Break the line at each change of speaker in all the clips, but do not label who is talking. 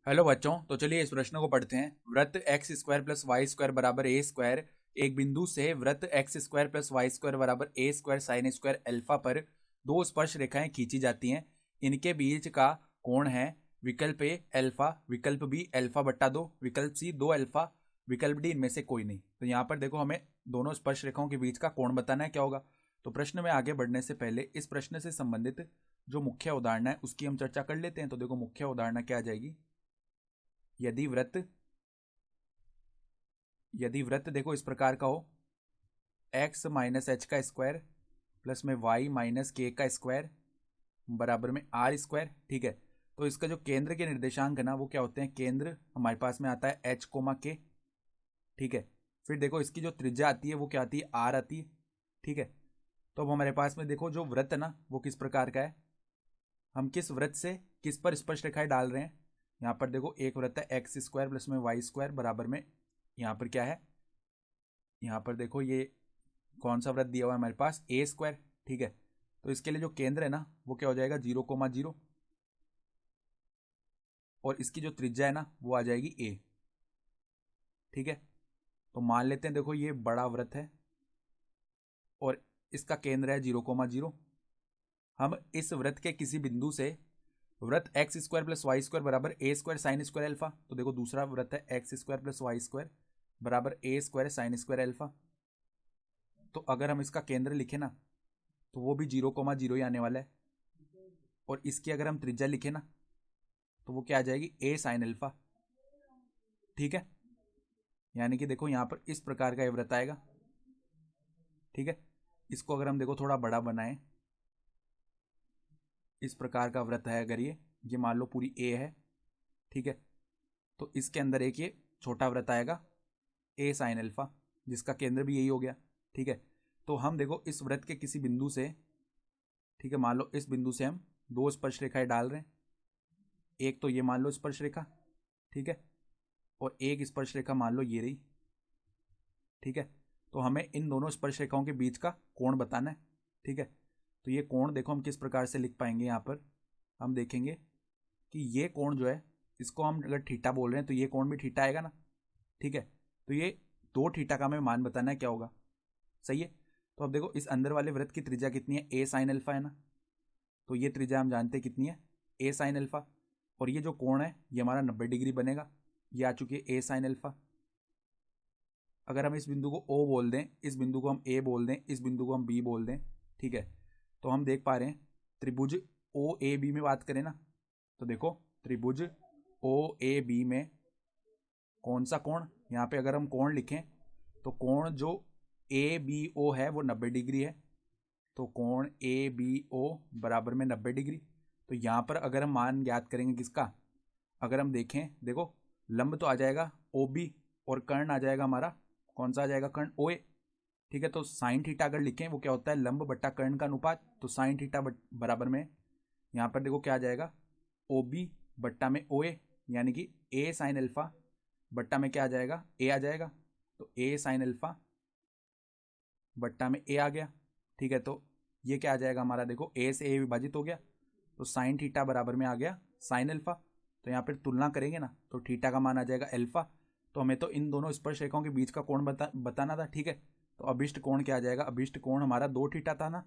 Hello बच्चों, तो चलिए इस प्रश्न को पढ़ते हैं। वृत्त x square plus y square बराबर ए स्क्वायर एक बिंदु से वृत्त x square plus y square बराबर a square sine square alpha पर दो स्पर्श रेखाएं खींची जाती हैं। इनके बीच का कोण है विकल्प ए अल्फा, विकल्प बी अल्फा बट्टा दो, विकल्प सी दो अल्फा, विकल्प डी इनमें से कोई नहीं। तो यहाँ पर देखो, हमें दोनों स्पर्श रेखाओं के बीच का कोण बताना है, क्या होगा। तो प्रश्न में आगे बढ़ने से पहले इस प्रश्न से संबंधित जो मुख्य उदाहरण है उसकी हम चर्चा कर लेते हैं। तो देखो, मुख्य उदाहरण क्या आ जाएगी। यदि वृत्त देखो इस प्रकार का हो, एक्स माइनस एच का स्क्वायर प्लस में वाई माइनस के का स्क्वायर बराबर में आर स्क्वायर, ठीक है। तो इसका जो केंद्र के निर्देशांक है ना, वो क्या होते हैं, केंद्र हमारे पास में आता है एच कोमा के, ठीक है। फिर देखो इसकी जो त्रिज्या आती है वो क्या आती है, आर आती है, ठीक है। तो अब हमारे पास में देखो जो वृत्त है ना, वो किस प्रकार का है, हम किस वृत्त से किस पर स्पर्श रेखाएं डाल रहे हैं। यहाँ पर देखो एक वृत्त है एक्स स्क्वायर प्लस में वाई स्क्वायर बराबर में, यहाँ पर क्या है, यहाँ पर देखो ये कौन सा वृत्त दिया हुआ है हमारे पास, ए स्क्वायर, ठीक है। तो इसके लिए जो केंद्र है ना, वो क्या हो जाएगा 0,0, और इसकी जो त्रिज्या है ना वो आ जाएगी ए, ठीक है। तो मान लेते हैं देखो ये बड़ा वृत्त है और इसका केंद्र है 0,0। हम इस वृत्त के किसी बिंदु से वृत्त x square plus y square बराबर a square sine square alpha, तो देखो दूसरा वृत्त है x square plus y square बराबर a square sine square alpha. तो अगर हम इसका केंद्र लिखे ना, तो वो भी 0,0 ही आने वाला है, और इसकी अगर हम त्रिज्या लिखे ना, तो वो क्या आ जाएगी, ए साइन अल्फा, ठीक है। यानी कि देखो यहाँ पर इस प्रकार का ये वृत्त आएगा, ठीक है। इसको अगर हम देखो थोड़ा बड़ा बनाएं, इस प्रकार का वृत्त है अगर ये मान लो पूरी ए है, ठीक है। तो इसके अंदर एक ये छोटा वृत्त आएगा ए साइन अल्फा, जिसका केंद्र भी यही हो गया, ठीक है। तो हम देखो इस वृत्त के किसी बिंदु से, ठीक है, मान लो इस बिंदु से हम दो स्पर्श रेखाएं डाल रहे हैं। एक तो ये मान लो स्पर्श रेखा, ठीक है, और एक स्पर्श रेखा मान लो ये रही, ठीक है। तो हमें इन दोनों स्पर्श रेखाओं के बीच का कोण बताना है, ठीक है। तो ये कोण देखो हम किस प्रकार से लिख पाएंगे, यहाँ पर हम देखेंगे कि ये कोण जो है, इसको हम अगर थीटा बोल रहे हैं तो ये कोण भी थीटा आएगा ना, ठीक है। तो ये दो थीटा का हमें मान बताना है, क्या होगा, सही है। तो अब देखो इस अंदर वाले वृत्त की त्रिज्या कितनी है, ए साइन अल्फा है ना। तो ये त्रिज्या हम जानते हैं कितनी है, ए साइन अल्फा, और ये जो कोण है ये हमारा 90 डिग्री बनेगा। ये आ चुकी है ए साइन अल्फा। अगर हम इस बिंदु को ओ बोल दें, इस बिंदु को हम ए बोल दें, इस बिंदु को हम बी बोल दें, ठीक है। तो हम देख पा रहे हैं त्रिभुज ओ ए बी में बात करें ना, तो देखो त्रिभुज ओ ए बी में कौन सा कोण, यहाँ पे अगर हम कोण लिखें तो कोण जो ए बी ओ है वो 90 डिग्री है। तो कोण ए बी ओ बराबर में 90 डिग्री। तो यहाँ पर अगर हम मान ज्ञात करेंगे किसका, अगर हम देखें देखो लंब तो आ जाएगा ओ बी, और कर्ण आ जाएगा हमारा, कौन सा आ जाएगा, कर्ण ओ ए, ठीक है। तो साइन थीटा अगर लिखें वो क्या होता है, लंब बट्टा कर्ण का अनुपात। तो साइन थीटा बराबर में यहाँ पर देखो क्या आ जाएगा, ओ बी बट्टा में ओ ए, यानी कि ए साइन अल्फा बट्टा में क्या आ जाएगा, ए आ जाएगा। तो ए साइन अल्फा बट्टा में ए आ गया, ठीक है। तो ये क्या आ जाएगा हमारा, देखो ए से ए विभाजित हो गया, तो साइन थीटा बराबर में आ गया साइन अल्फा। तो यहाँ पर तुलना करेंगे ना, तो थीटा का मान आ जाएगा अल्फा। तो हमें तो इन दोनों स्पर्श रेखाओं के बीच का कोण बताना था, ठीक है। तो अभिष्ट कोण क्या आ जाएगा, अभिष्ट कोण हमारा 2 थीटा था ना।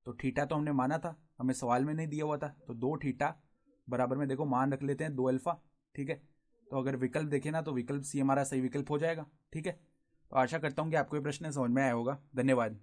तो थीटा तो हमने माना था, हमें सवाल में नहीं दिया हुआ था। तो 2 थीटा बराबर में देखो मान रख लेते हैं 2 अल्फा, ठीक है। तो अगर विकल्प देखें ना, तो विकल्प सी हमारा सही विकल्प हो जाएगा, ठीक है। तो आशा करता हूँ कि आपको ये प्रश्न समझ में आया होगा। धन्यवाद।